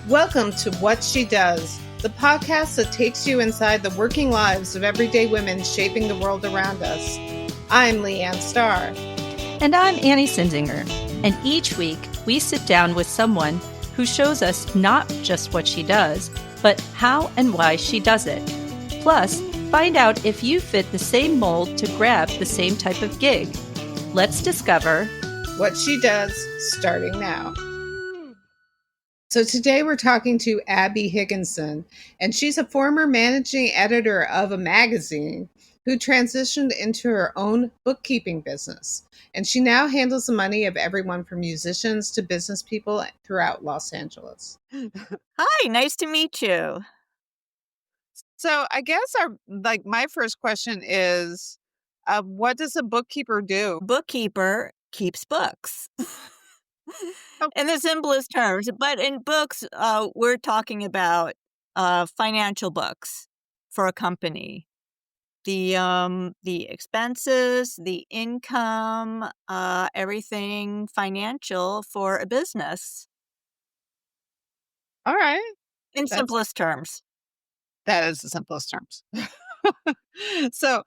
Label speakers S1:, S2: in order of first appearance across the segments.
S1: Welcome to What She Does, the podcast that takes you inside the working lives of everyday women shaping the world around us. I'm Leanne Starr.
S2: And I'm Annie Sinzinger. And each week, we sit down with someone who shows us not just what she does, but how and why she does it. Plus, find out if you fit the same mold to grab the same type of gig. Let's discover
S1: What She Does, starting now. So today we're talking to Abby Higginson, and she's a former managing editor of a magazine who transitioned into her own bookkeeping business. And she now handles the money of everyone from musicians to business people throughout Los Angeles.
S3: Hi, nice to meet you.
S4: So I guess my first question is, what does a bookkeeper do?
S3: Bookkeeper keeps books. In the simplest terms, but in books, we're talking about financial books for a company. The expenses, the income, everything financial for a business.
S4: All right.
S3: In simplest terms.
S4: That is the simplest terms. So,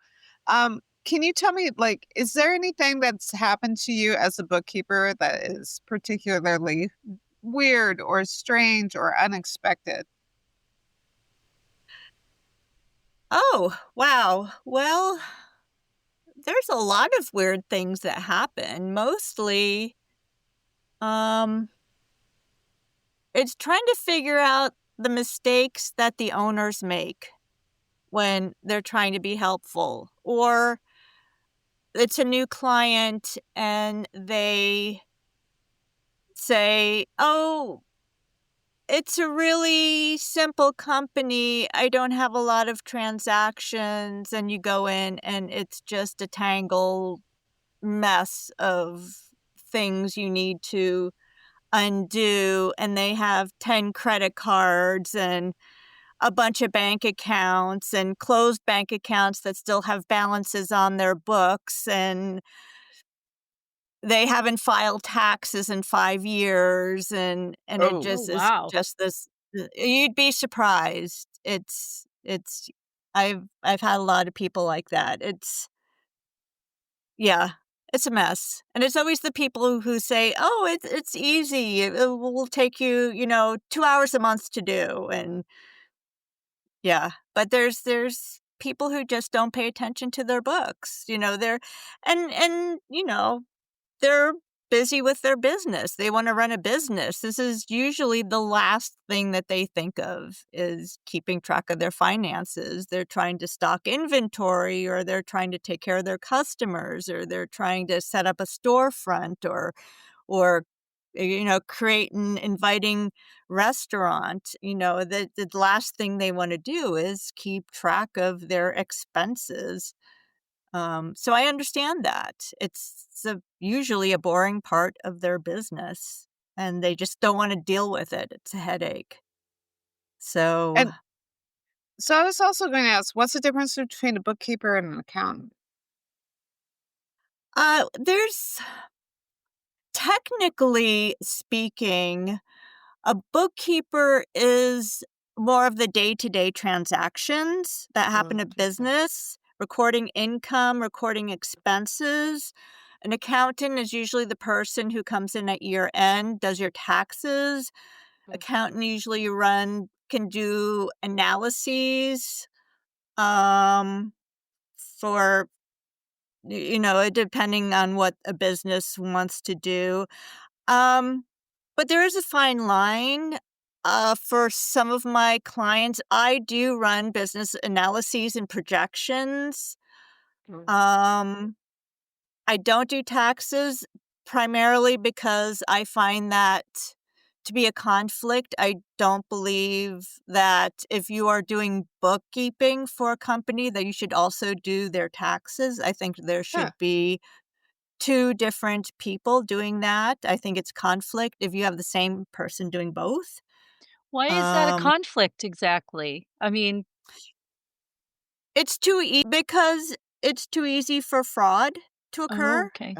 S4: can you tell me, is there anything that's happened to you as a bookkeeper that is particularly weird or strange or unexpected?
S3: Oh, wow. Well, there's a lot of weird things that happen. Mostly, it's trying to figure out the mistakes that the owners make when they're trying to be helpful. Or it's a new client and they say, oh, it's a really simple company. I don't have a lot of transactions. And you go in and it's just a tangled mess of things you need to undo. And they have 10 credit cards and a bunch of bank accounts and closed bank accounts that still have balances on their books. And they haven't filed taxes in 5 years, and it just is just this. You'd be surprised. I've had a lot of people like that. It's a mess, and it's always the people who say, "Oh, it's easy. It will take you, 2 hours a month to do," and but there's people who just don't pay attention to their books. They're busy with their business. They want to run a business. This is usually the last thing that they think of is keeping track of their finances. They're trying to stock inventory, or they're trying to take care of their customers, or they're trying to set up a storefront, or create an inviting restaurant. The last thing they want to do is keep track of their expenses. So I understand that. It's usually a boring part of their business, and they just don't want to deal with it. It's a headache. So,
S4: And so I was also going to ask, what's the difference between a bookkeeper and an accountant?
S3: there's, technically speaking, a bookkeeper is more of the day-to-day transactions that happen in business, recording income, recording expenses. An accountant is usually the person who comes in at year end, does your taxes. Accountant usually can do analyses for, depending on what a business wants to do. But there is a fine line. For some of my clients, I do run business analyses and projections. I don't do taxes primarily because I find that to be a conflict. I don't believe that if you are doing bookkeeping for a company that you should also do their taxes. I think there should be two different people doing that. I think it's conflict if you have the same person doing both.
S2: why is that a conflict exactly? I mean,
S3: It's because it's too easy for fraud to occur.
S2: okay.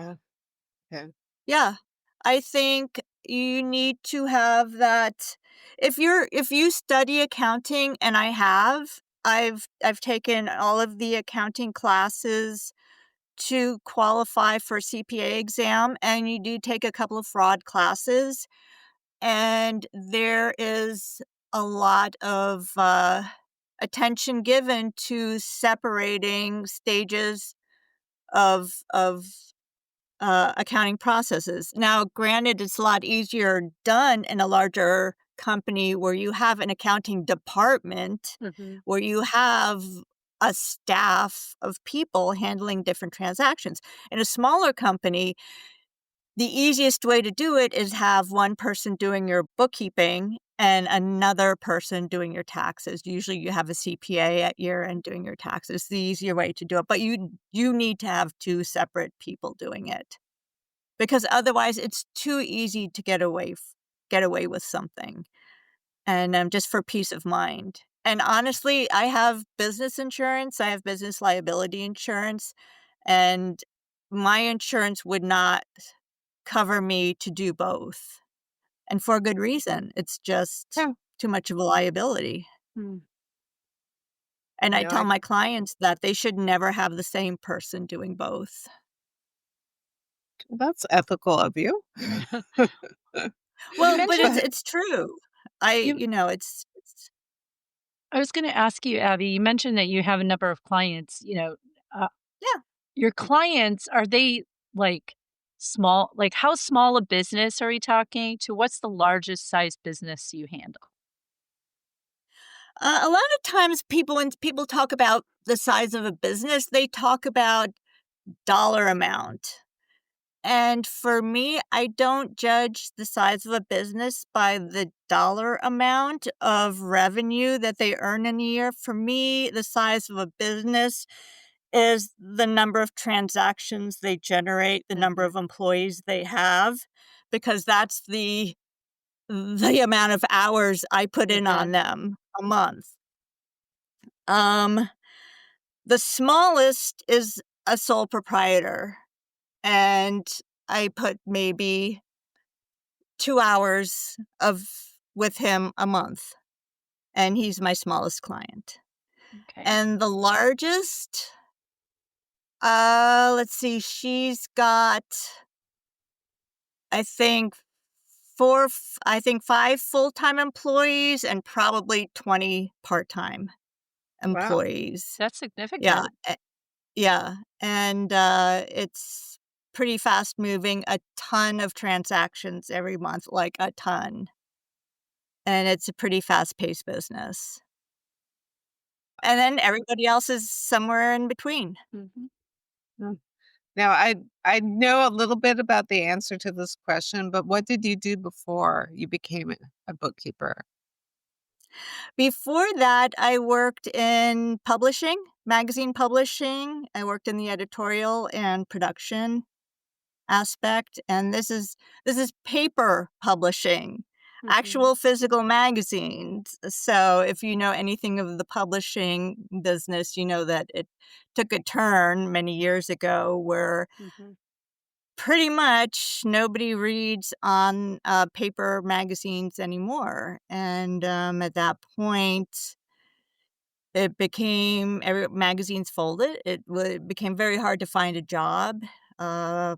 S4: Okay.
S3: Yeah. I think you need to have that. If you study accounting, and I've taken all of the accounting classes to qualify for CPA exam, and you do take a couple of fraud classes, and there is a lot of attention given to separating stages of accounting processes. Now, granted, it's a lot easier done in a larger company where you have an accounting department,
S2: Mhm.
S3: where you have a staff of people handling different transactions. In a smaller company, the easiest way to do it is have one person doing your bookkeeping and another person doing your taxes. Usually you have a CPA at year-end doing your taxes. The easier way to do it, but you need to have two separate people doing it because otherwise it's too easy to get away with something, and, just for peace of mind. And honestly, I have business insurance, I have business liability insurance, and my insurance would not cover me to do both, and for a good reason. It's just
S4: Yeah.
S3: too much of a liability,
S2: Mm.
S3: and I
S4: No,
S3: tell my clients that they should never have the same person doing both.
S4: that's ethical of you.
S2: You
S3: Well, but it's
S2: mentioned
S4: But
S3: it's true. I
S2: you
S3: you know, it's
S2: I was gonna ask you, Abby, you mentioned that you have a number of clients, uh,
S3: yeah.
S2: your clients, are they, like, small like, how small a business are we talking to what's the largest size business you handle?
S3: A lot of times when people talk about the size of a business, they talk about dollar amount. And for me, I don't judge the size of a business by the dollar amount of revenue that they earn in a year. For me, the size of a business is the number of transactions they generate, the number
S2: Mhm.
S3: of employees they have, because that's the amount of hours I put in
S2: Mhm.
S3: on them a month. Um, the smallest is a sole proprietor, and I put maybe 2 hours of with him a month, and he's my smallest client.
S2: Okay.
S3: And the largest, let's see, she's got, I think, 5 full-time employees and probably 20 part-time
S4: wow.
S3: employees.
S2: That's
S3: Yeah,
S2: significant.
S3: yeah, and, it's pretty fast moving, a ton of transactions every month, like a ton, and it's a pretty fast-paced business. And then everybody else is somewhere in between.
S2: Mhm.
S4: Mm. Now, I know a little bit about the answer to this question, but what did you do before you became a bookkeeper?
S3: Before that, I worked in publishing, magazine publishing. I worked in the editorial and production aspect, and this is paper publishing,
S2: Mhm.
S3: actual physical magazines. So, if you know anything of the publishing business, you know that it took a turn many years ago where
S2: Mhm.
S3: pretty much nobody reads on, paper magazines anymore, and, at that point, it became every magazines folded. It became very hard to find a job. Uh,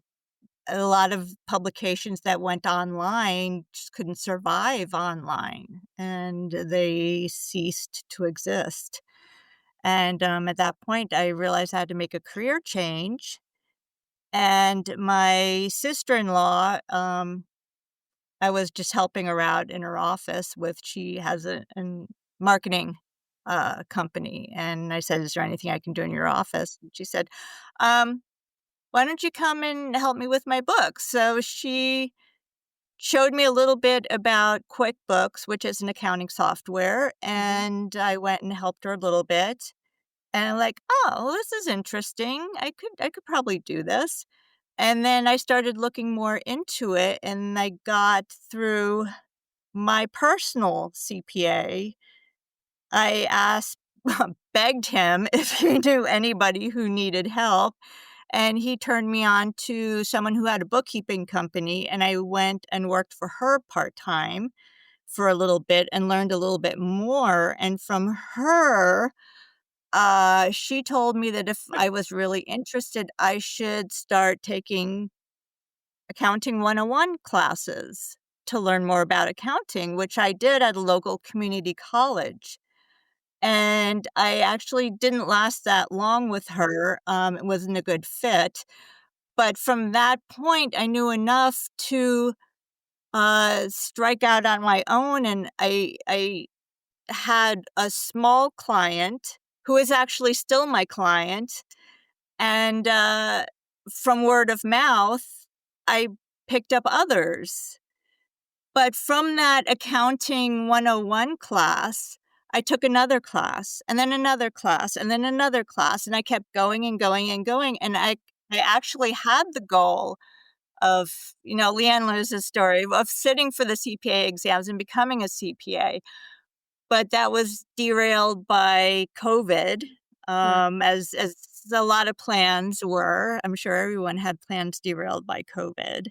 S3: a lot of publications that went online just couldn't survive online, and they ceased to exist. And, at that point, I realized I had to make a career change, and my sister-in-law, I was just helping her out in her office with she has an marketing, company, and I said, "Is there anything I can do in your office?" And she said, um, "Why don't you come and help me with my book?" So she showed me a little bit about QuickBooks, which is an accounting software,
S2: Mhm.
S3: and I went and helped her a little bit, and I'm like, "Oh, this is interesting. I could probably do this." And then I started looking more into it, and I got through my personal CPA. I asked begged him if he knew anybody who needed help, And he turned me on to someone who had a bookkeeping company, and I went and worked for her part-time for a little bit and learned a little bit more, and from her, she told me that if I was really interested, I should start taking Accounting 101 classes to learn more about accounting, which I did at a local community college. And I actually didn't last that long with her, it wasn't a good fit, but from that point, I knew enough to, strike out on my own, and I had a small client who is actually still my client, and, from word of mouth, I picked up others. But from that Accounting 101 class, I took another class, and then another class, and then another class, and I kept going and going and going, and I actually had the goal of, Leanne Lewis' story, of sitting for the CPA exams and becoming a CPA, but that was derailed by COVID, as a lot of plans were. I'm sure everyone had plans derailed by COVID.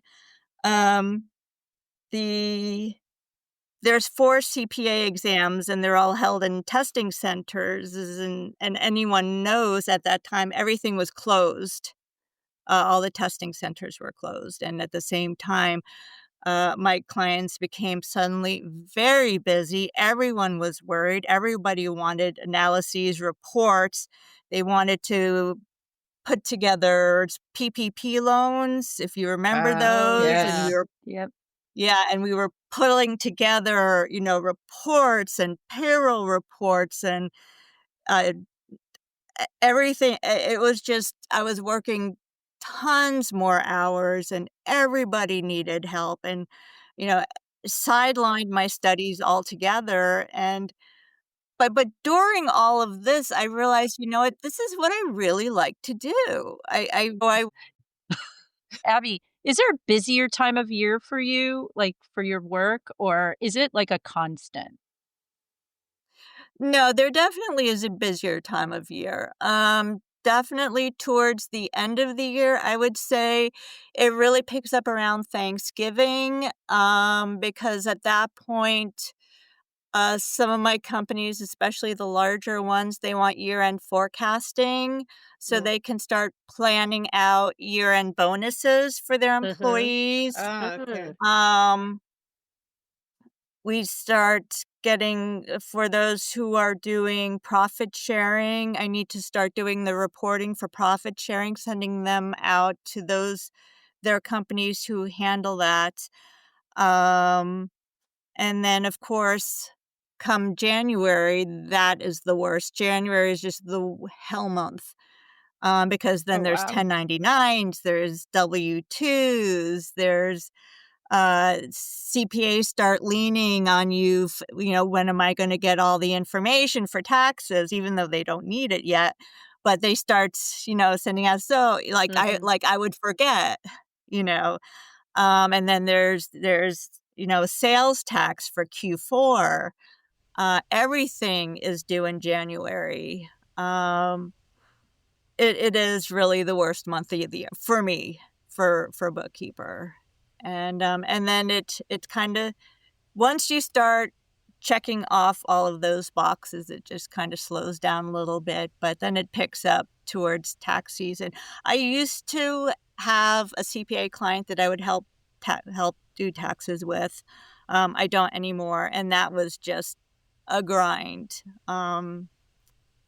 S3: Um, the There's 4 CPA exams, and they're all held in testing centers, and anyone knows at that time everything was closed. All the testing centers were closed, and at the same time, my clients became suddenly very busy. Everyone was worried. Everybody wanted analyses, reports. They wanted to put together PPP loans, if you remember
S1: Oh,
S3: those, and
S2: Yeah.
S1: yes.
S2: Yep.
S3: and we were pulling together, reports and payroll reports and, uh, everything. It was just I was working tons more hours, and everybody needed help, and, you know, sidelined my studies altogether, and but during all of this, I realized, you know what, this is what I really like to do. I
S2: Abby, is there a busier time of year for you, like, for your work, or is it, like, a constant?
S3: No, there definitely is a busier time of year. Definitely towards the end of the year, I would say it really picks up around Thanksgiving, because at that point, some of my companies, especially the larger ones, they want year-end forecasting so
S1: Mm.
S3: they can start planning out year-end bonuses for their
S1: Mhm.
S3: employees.
S1: Oh, okay.
S3: Um we start getting for those who are doing profit sharing, I need to start doing the reporting for profit sharing, sending them out to their companies who handle that. Um, and then, of course, come January, that is the worst. January is just the hell month, because
S1: Oh,
S3: then there's
S1: wow.
S3: 1099s, there's W-2s, there's CPAs start leaning on you, when am I gonna get all the information for taxes, even though they don't need it yet, but they start, sending out so
S1: Mhm.
S3: like I would forget, you know, and then there's, sales tax for Q4. Everything is due in January. Um, it is really the worst month of the year for me, for a bookkeeper. And then it kinda once you start checking off all of those boxes, it just kinda slows down a little bit, but then it picks up towards tax season. I used to have a CPA client that I would help do taxes with. I don't anymore, and that was just a grind.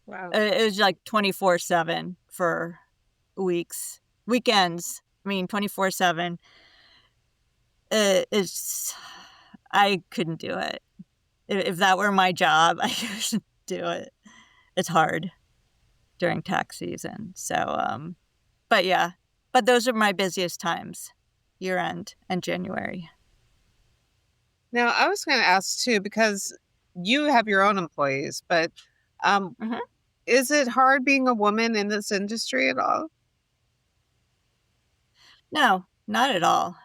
S1: Wow.
S3: It was like 24/7 for weeks. Weekends, I mean, 24/7. It's I couldn't do it. If that were my job, I couldn't do it. It's hard during tax season. So, but yeah. But those are my busiest times, year-end and January.
S4: Now, I was going to ask too, because you have your own employees, but um,
S3: Mhm.
S4: is it hard being a woman in this industry at all?
S3: No, not at all.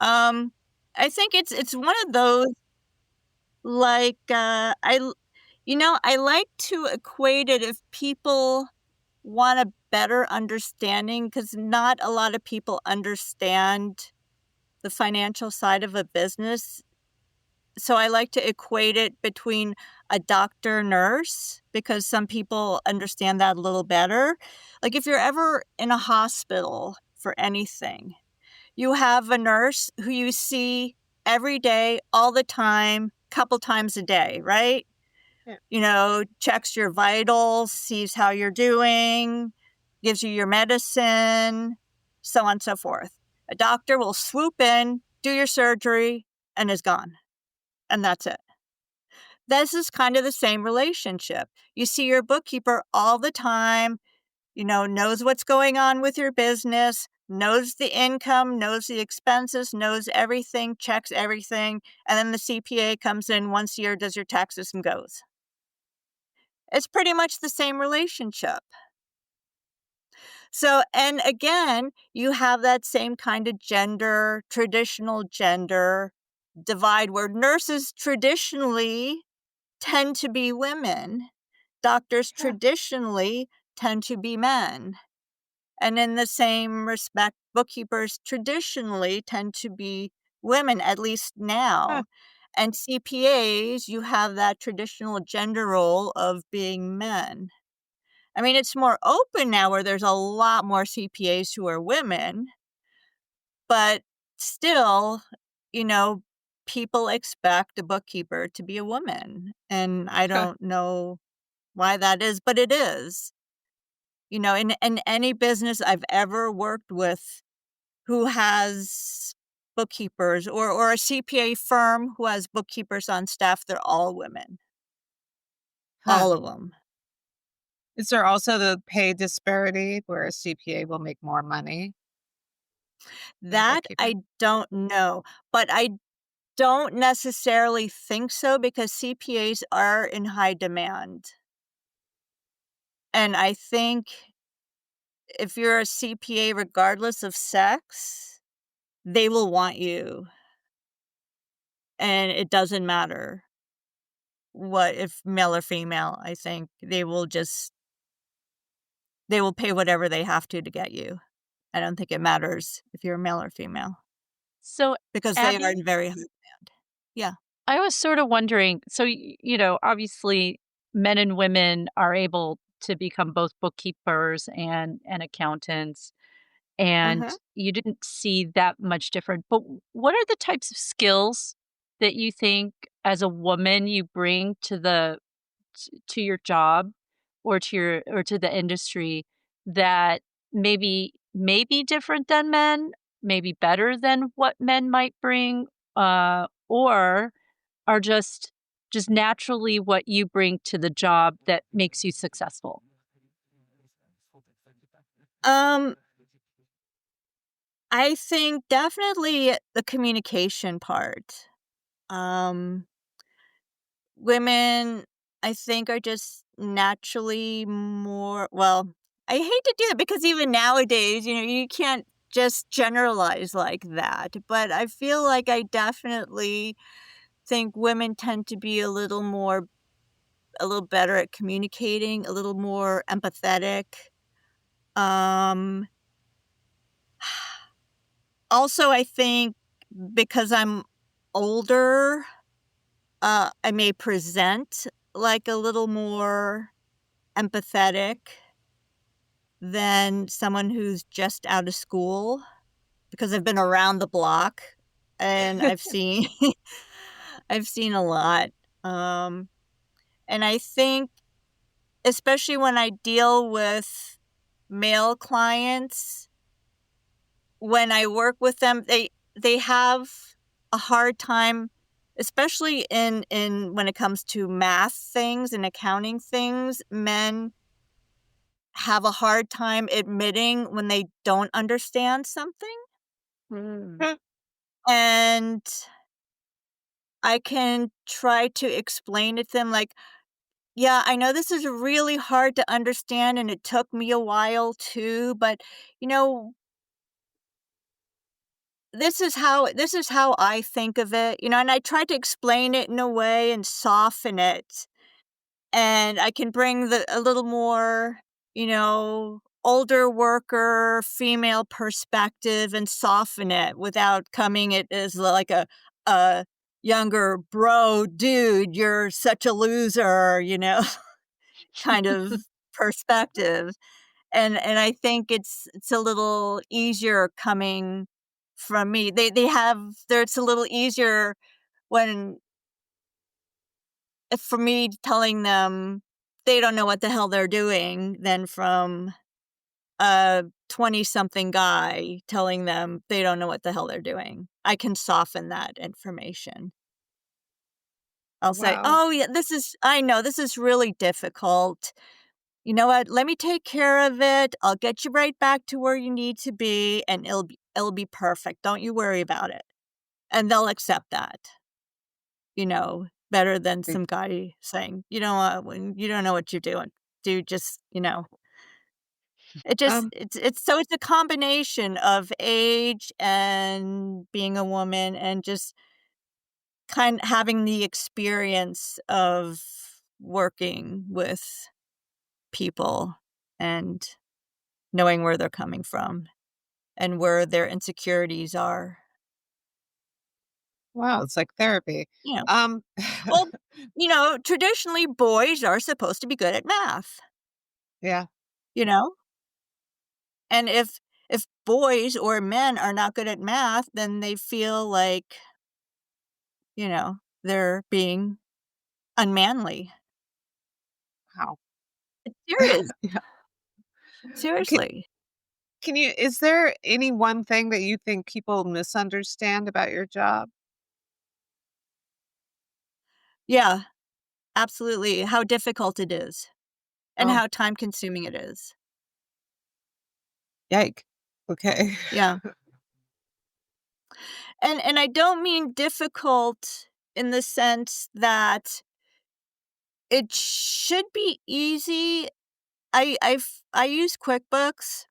S3: Um, I think it's one of those, like, I like to equate it if people want a better understanding, because not a lot of people understand the financial side of a business. So I like to equate it between a doctor nurse, because some people understand that a little better. Like if you're ever in a hospital for anything, you have a nurse who you see every day, all the time, couple times a day, right?
S4: Yeah.
S3: Checks your vitals, sees how you're doing, gives you your medicine, so on and so forth. A doctor will swoop in, do your surgery, and is gone. And that's it. This is kind of the same relationship. You see your bookkeeper all the time, knows what's going on with your business, knows the income, knows the expenses, knows everything, checks everything, and then the CPA comes in once a year, does your taxes, and goes. It's pretty much the same relationship. So, and again, you have that same kind of traditional gender divide, where nurses traditionally tend to be women, doctors
S4: Yeah.
S3: traditionally tend to be men. And in the same respect, bookkeepers traditionally tend to be women, at least
S4: Huh.
S3: now. And CPAs, you have that traditional gender role of being men. I mean, it's more open now where there's a lot more CPAs who are women, but still, you know, people expect a bookkeeper to be a woman. And I
S4: Huh.
S3: don't know why that is, but it is. In any business I've ever worked with who has bookkeepers, or a CPA firm who has bookkeepers on staff, they're all women.
S4: Huh.
S3: All of them.
S4: Is there also the pay disparity where a CPA will make more money than a
S3: That
S4: bookkeeper?
S3: I don't know, but I don't necessarily think so, because CPAs are in high demand. And I think if you're a CPA, regardless of sex, they will want you. And it doesn't matter what, if male or female. I think they will pay whatever they have to get you. I don't think it matters if you're male or female,
S2: So,
S3: because they are
S2: Abby,
S3: in very high demand. Yeah.
S2: I was sort of wondering, so, obviously men and women are able to become both bookkeepers and accountants, and
S3: Uh-huh.
S2: you didn't see that much different. But what are the types of skills that you think as a woman you bring to your job or to the industry that may be different than men, maybe better than what men might bring, or are just naturally what you bring to the job that makes you successful?
S3: Um, I think definitely the communication part. Um, Women, I think, are just naturally more, well, I hate to do that, because even nowadays, you can't just generalize like that. But I feel like I definitely think women tend to be a little better at communicating, a little more empathetic. Um, Also, I think because I'm older, I may present like a little more empathetic than someone who's just out of school, because I've been around the block and I've seen I've seen a lot. Um, and I think, especially when I deal with male clients, when I work with them, they have a hard time, especially in when it comes to math things and accounting things. Men have a hard time admitting when they don't understand something,
S2: Mm.
S4: Huh.
S3: and I can try to explain it to them, like, "Yeah, I know this is really hard to understand, and it took me a while too, but, you know, this is how I think of it," and I try to explain it in a way and soften it, and I can bring the a little more older worker, female perspective and soften it without coming it as like a younger bro dude, you're such a loser, kind of perspective. And I think it's a little easier coming from me. They have there it's a little easier when for me telling them they don't know what the hell they're doing than from a 20-something guy telling them they don't know what the hell they're doing. I can soften that information. I'll say,
S1: Wow.
S3: "Oh, yeah, I know this is really difficult. You know what? Let me take care of it. I'll get you right back to where you need to be, and it'll be perfect. Don't you worry about it." And they'll accept that, better than some guy saying, "You know what? When you don't know what you're doing, dude, just, it just
S1: Um,
S3: it's a combination of age and being a woman and just having the experience of working with people and knowing where they're coming from and where their insecurities are.
S4: Wow, it's like therapy.
S3: You know,
S4: Um,
S3: well, traditionally boys are supposed to be good at math,
S4: yeah.
S3: you know? And if boys or men are not good at math, then they feel like, they're being unmanly.
S4: Wow.
S3: It's serious.
S4: Yeah. Can,
S3: Seriously.
S4: is there any one thing that you think people misunderstand about your job?
S3: Yeah, absolutely. How difficult it is and
S4: Oh,
S3: how time consuming it is.
S4: yike. Okay.
S3: Yeah. And I don't mean difficult in the sense that it should be easy. I use QuickBooks,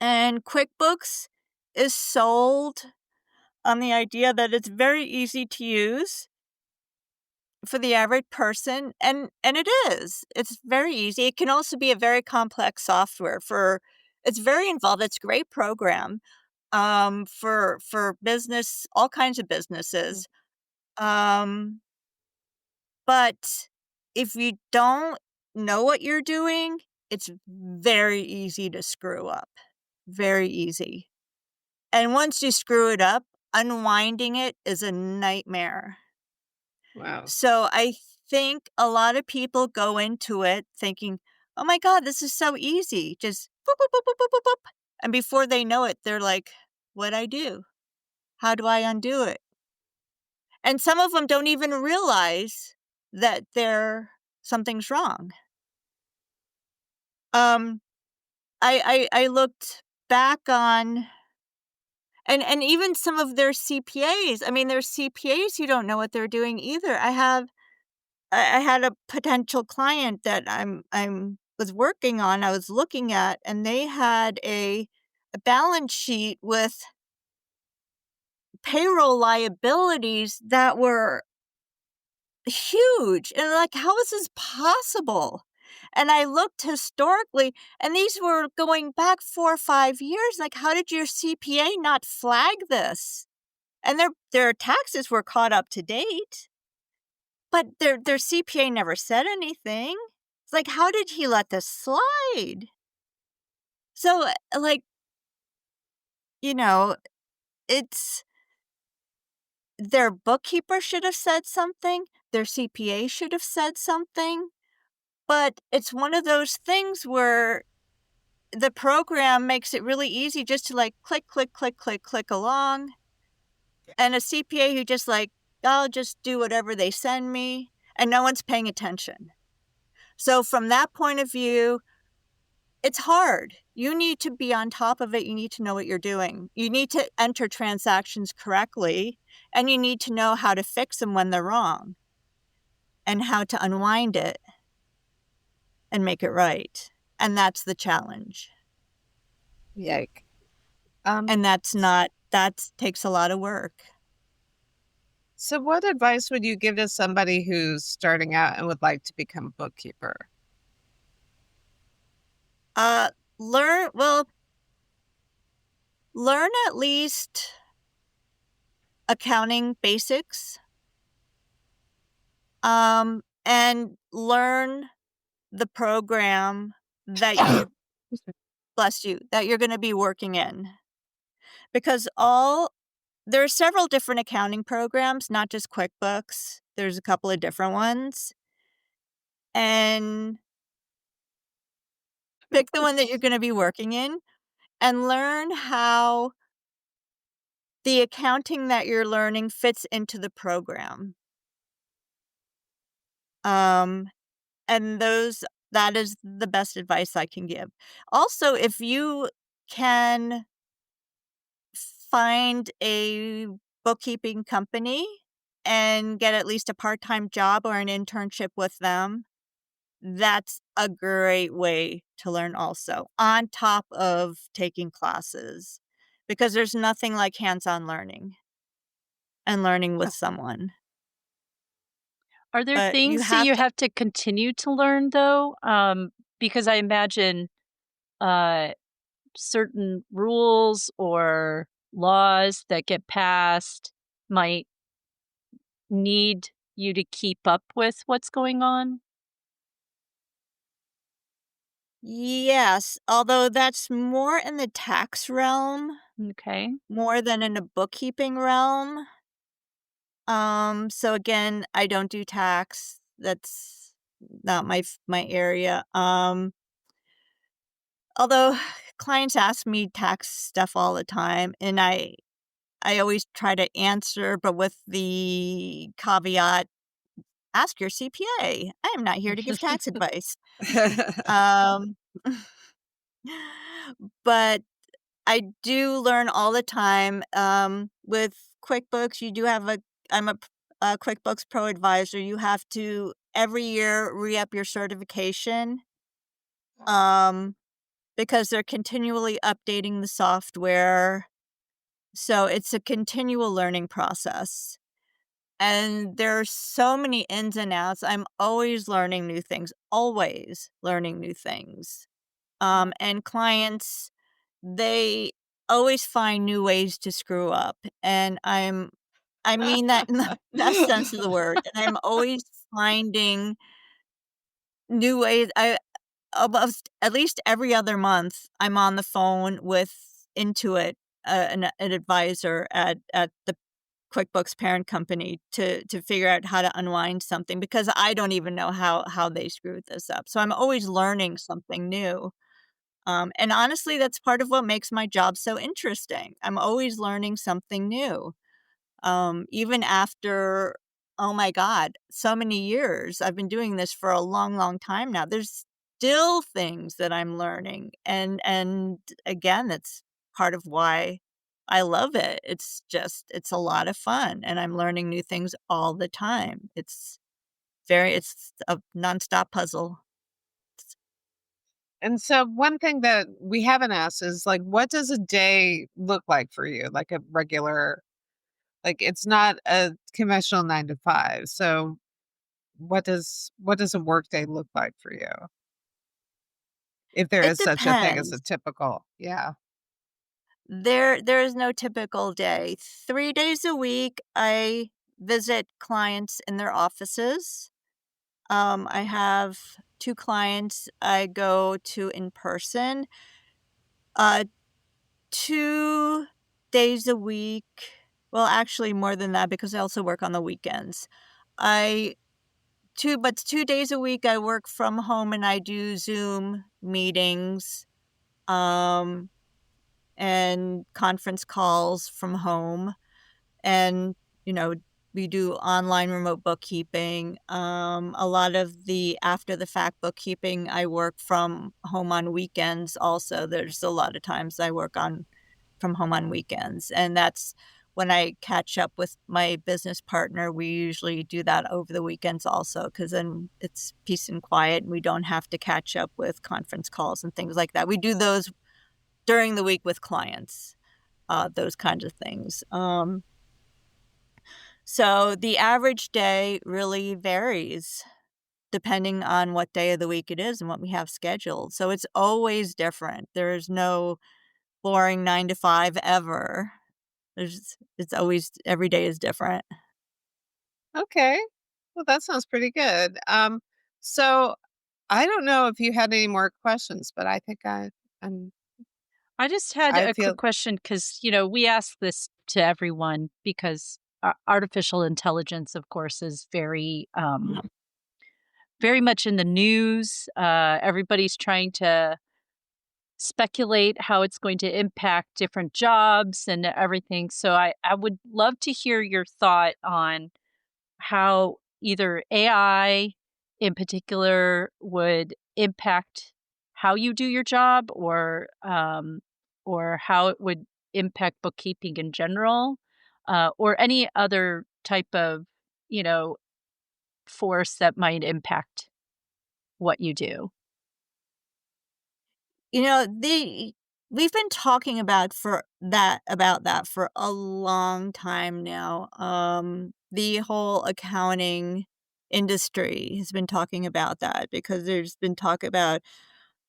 S3: and QuickBooks is sold on the idea that it's very easy to use for the average person, and it is. It's very easy. It can also be a very complex software for it's very involved. It's a great program for business, all kinds of
S4: Mm.
S3: businesses. Um But if you don't know what you're doing, it's very easy to screw up. Very easy. And once you screw it up, unwinding it is a nightmare.
S1: wow.
S3: So I think a lot of people go into it thinking, oh my God, this is so easy. Just boop, boop, boop, boop, boop, boop, boop. And before they know it, they're like, what'd I do? How do I undo it? And some of them don't even realize that something's wrong. Um, I looked back on and even some of their CPAs. I mean, there's CPAs who don't know what they're doing either. I had a potential client that I'm was working on, I was looking at, and they had a balance sheet with payroll liabilities that were huge, and like, "How is this possible?" And I looked historically, and these were going back 4 or 5 years, like, how did your CPA not flag this? And their taxes were caught up to date, but their CPA never said anything. It's like, how did he let this slide? So, like, you know, it's their bookkeeper should have said something, their CPA should have said something. But it's one of those things where the program makes it really easy just to, like, click, click, click, click, click along, and a CPA who just, like, "I'll just do whatever they send me," and no one's paying attention. So from that point of view, it's hard. You need to be on top of it, you need to know what you're doing. You need to enter transactions correctly, and you need to know how to fix them when they're wrong, and how to unwind it and make it right, and that's the challenge.
S1: Yike. Um,
S3: And that's not that takes a lot of work.
S4: So, what advice would you give to somebody who's starting out and would like to become a bookkeeper?
S3: Uh, learn well, learn at least accounting basics, and learn the program that you bless you, that you're gonna be working in. Because all there are several different accounting programs, not just QuickBooks. There's a couple of different ones, and pick the one that you're gonna be working in and learn how the accounting that you're learning fits into the program. Um, and that is the best advice I can give. Also, if you can find a bookkeeping company and get at least a part-time job or an internship with them, that's a great way to learn also, on top of taking classes, because there's nothing like hands-on learning and learning with someone.
S2: Are there
S3: But you
S2: things that
S3: have
S2: you
S3: to.
S2: have to continue to learn though? Because I imagine uh, certain rules or laws that get passed might need you to keep up with what's going on.
S3: Yes, although that's more in the tax realm,
S2: Okay.
S3: more than in the bookkeeping realm. So again, I don't do tax. That's not my area. Although clients ask me tax stuff all the time, and I always try to answer, but with the caveat, ask your CPA. I am not here to give tax advice. Um, but I do learn all the time. With QuickBooks, you do have a QuickBooks Pro Advisor. You have to every year re-up your certification, um, because they're continually updating the software. So it's a continual learning process. And there are so many ins and outs. I'm always learning new things, always learning new things. And clients, they always find new ways to screw up, and I mean that in the best sense of the word, and I'm always finding new ways. I almost at least every other month, I'm on the phone with Intuit, an advisor at the QuickBooks parent company to figure out how to unwind something because I don't even know how they screwed this up. So I'm always learning something new. And honestly, that's part of what makes my job so interesting. I'm always learning something new. Even after, oh my God, so many years, I've been doing this for a long, long time now. There's still things that I'm learning. And again, that's part of why I love it. It's a lot of fun and I'm learning new things all the time. It's a nonstop puzzle.
S4: And so one thing that we haven't asked is like, what does a day look like for you? Like a regular, like it's not a conventional 9 to 5. So what does a work day look like for you? If there
S3: It
S4: is such a thing as a
S3: depends.
S4: typical, yeah.
S3: There is no typical day. 3 days a week, I visit clients in their offices. I have 2 clients I go to in person. Uh, 2 days a week, well, actually more than that because I also work on the weekends. I 2 days a week, I work from home and I do Zoom meetings, um, and conference calls from home. And you know we do online remote bookkeeping. A lot of the after the fact bookkeeping I work from home on weekends. Also, there's a lot of times I work on from home on weekends, and that's when I catch up with my business partner. We usually do that over the weekends also because then it's peace and quiet and we don't have to catch up with conference calls and things like that. We do those during the week with clients, those kinds of things. So the average day really varies depending on what day of the week it is and what we have scheduled. So it's always different. There's no boring 9 to 5 ever. It's always every day is different.
S4: Okay. Well, that sounds pretty good. So I don't know if you had any more questions, but I think I'm
S2: I just had
S4: I
S2: a quick
S4: feel
S2: question because, we ask this to everyone because artificial intelligence, of course, is very much in the news. Everybody's trying to speculate how it's going to impact different jobs and everything. So I would love to hear your thought on how either AI in particular would impact how you do your job or how it would impact bookkeeping in general, or any other type of, you know, force that might impact what you do.
S3: We've been talking about that for a long time now. The whole accounting industry has been talking about that because there's been talk about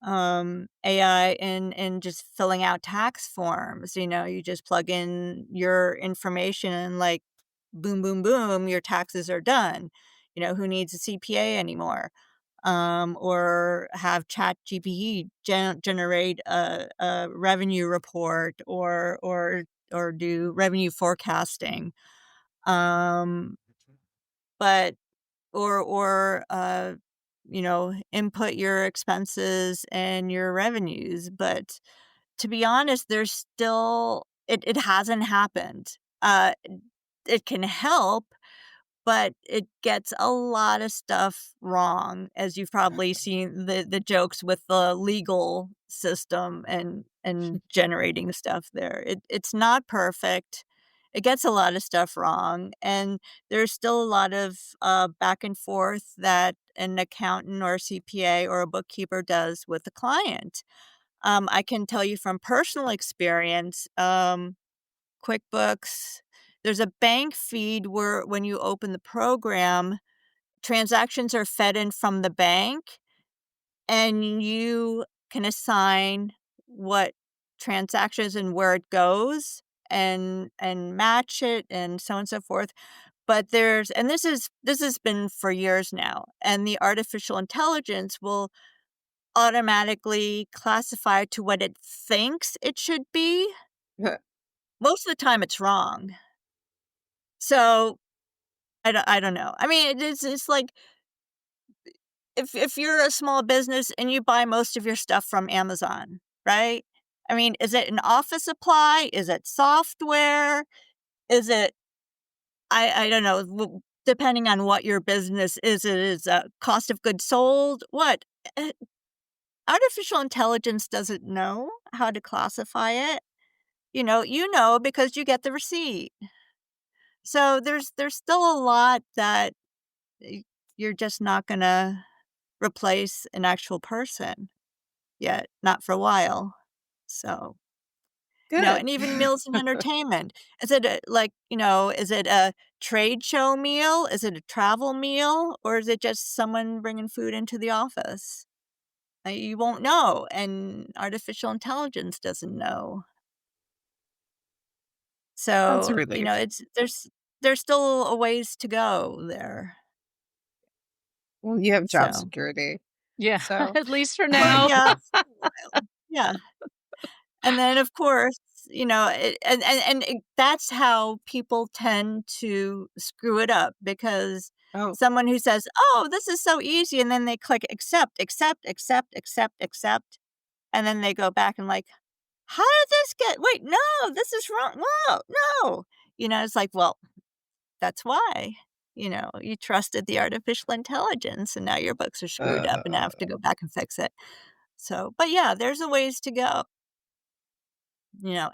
S3: AI and just filling out tax forms. You just plug in your information and like boom, boom, boom, your taxes are done. Who needs a CPA anymore? Or have ChatGPT generate a revenue report or do revenue forecasting. Um, but or input your expenses and your revenues. But to be honest, there's still it hasn't happened. It can help, but it gets a lot of stuff wrong, as you've probably seen the jokes with the legal system and generating stuff there. It's not perfect. It gets a lot of stuff wrong, and there's still a lot of, back and forth that an accountant or a CPA or a bookkeeper does with the client. I can tell you from personal experience, QuickBooks, there's a bank feed where when you open the program, transactions are fed in from the bank, and you can assign what transactions and where it goes and match it and so on and so forth. But this has been for years now, and the artificial intelligence will automatically classify it to what it thinks it should be. Most of the time it's wrong. So I don't know. I mean, it's like if you're a small business and you buy most of your stuff from Amazon, right? I mean, is it an office supply? Is it software? Is it I don't know, depending on what your business is, it is a cost of goods sold? What? Eh, Artificial intelligence doesn't know how to classify it. You know because you get the receipt. So there's still a lot that y you're just not gonna replace an actual person yet, not for a while. So,
S1: Good.
S3: and even meals and entertainment. Is it is it a trade show meal? Is it a travel meal? Or is it just someone bringing food into the office? You won't know, and artificial intelligence doesn't know.
S4: That's a
S3: So,
S4: relief.
S3: there's still a ways to go there.
S4: Well, you have job
S3: So,
S4: security.
S2: Yeah,
S4: So,
S2: at least for
S3: well,
S2: now.
S3: yeah, for a while. Yeah. And then, of course, that's how people tend to screw it up because
S4: oh,
S3: someone who says, "Oh, this is so easy," and then they click accept, accept, accept, accept, accept, and then they go back and like, "How did this get wait, no, this is wrong. Whoa, no." It's like, well, that's why. You trusted the artificial intelligence and now your books are screwed up and I have to
S4: uh,
S3: go back and fix it. So, but yeah, there's a ways to go.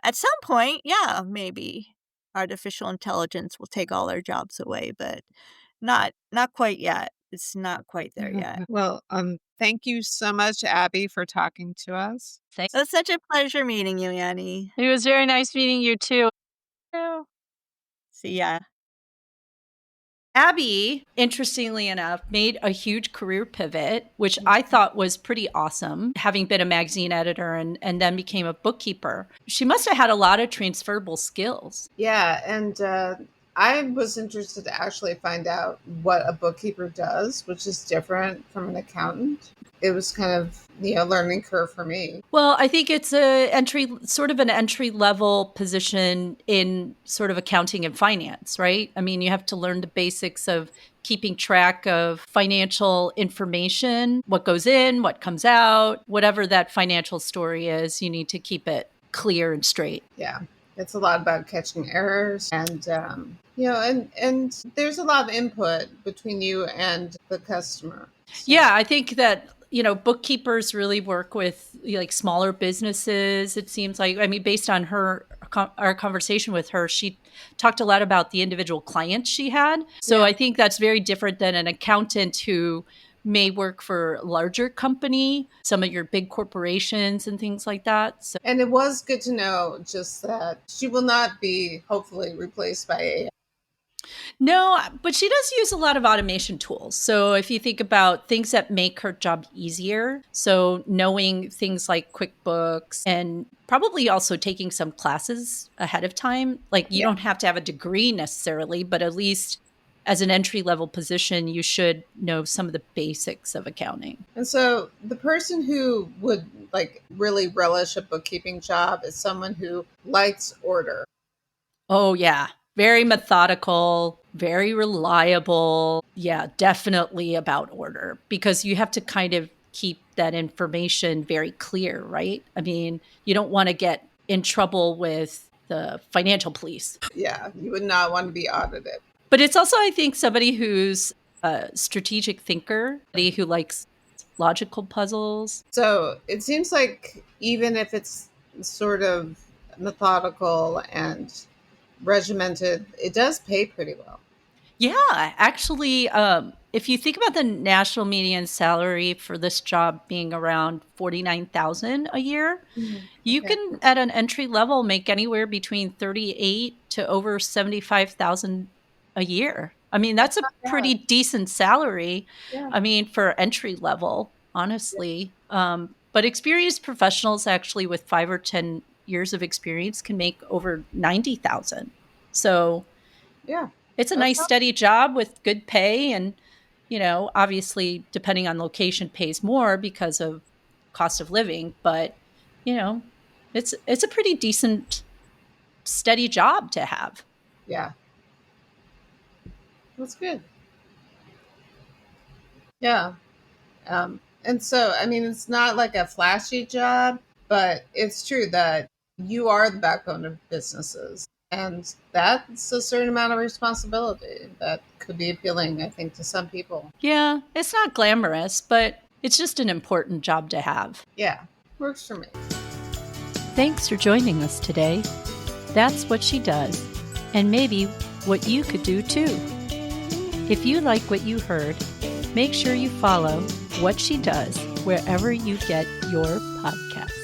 S3: At some point, yeah, maybe artificial intelligence will take all our jobs away, but not quite yet. It's not quite there yet.
S4: well, thank you so much, Abby, for talking to us.
S2: Thank
S3: It was such a pleasure meeting you, Annie.
S2: It was very nice meeting you too.
S3: See ya.
S2: Abby, interestingly enough, made a huge career pivot, which I thought was pretty awesome, having been a magazine editor and then became a bookkeeper. She must have had a lot of transferable skills.
S1: Yeah, and I was interested to actually find out what a bookkeeper does, which is different from an accountant. It was kind of, learning curve for me.
S2: Well, I think it's sort of an entry level position in sort of accounting and finance, right? I mean, you have to learn the basics of keeping track of financial information, what goes in, what comes out, whatever that financial story is, you need to keep it clear and straight.
S1: Yeah. It's a lot about catching errors and and there's a lot of input between you and the customer. So.
S2: Yeah, I think that bookkeepers really work with like smaller businesses. It seems like, I mean, based on our conversation with her, she talked a lot about the individual clients she had. So yeah. I think that's very different than an accountant who may work for a larger company, some of your big corporations and things like that. So.
S1: And it was good to know just that she will not be hopefully replaced by AI.
S2: No, but she does use a lot of automation tools. So if you think about things that make her job easier, so knowing things like QuickBooks and probably also taking some classes ahead of time, like you don't have to have a degree necessarily, but at least as an entry-level position, you should know some of the basics of accounting.
S1: And so the person who would really relish a bookkeeping job is someone who likes order.
S2: Oh, yeah. Very methodical, very reliable. Yeah, definitely about order, because you have to kind of keep that information very clear, right? I mean, you don't want to get in trouble with the financial police.
S1: Yeah, you would not want to be audited.
S2: But it's also, I think, somebody who's a strategic thinker, somebody who likes logical puzzles.
S1: So it seems like even if it's sort of methodical and regimented, it does pay pretty well.
S2: Yeah, actually, if you think about the national median salary for this job being around $49,000 a year, you can at an entry level make anywhere between $38,000 to over $75,000 a year. I mean, that's a pretty decent salary. Yeah. I mean, for entry level, honestly. Yeah. But experienced professionals actually with 5 or 10 years of experience can make over $90,000. So
S1: yeah,
S2: it's a nice steady job with good pay, and obviously depending on location pays more because of cost of living, but it's a pretty decent steady job to have.
S1: Yeah. That's good. Yeah. And so, I mean, it's not like a flashy job, but it's true that you are the backbone of businesses. And that's a certain amount of responsibility that could be appealing, I think, to some people.
S2: Yeah, it's not glamorous, but it's just an important job to have.
S1: Yeah, works for me.
S2: Thanks for joining us today. That's what she does, and maybe what you could do too. If you like what you heard, make sure you follow What She Does wherever you get your podcasts.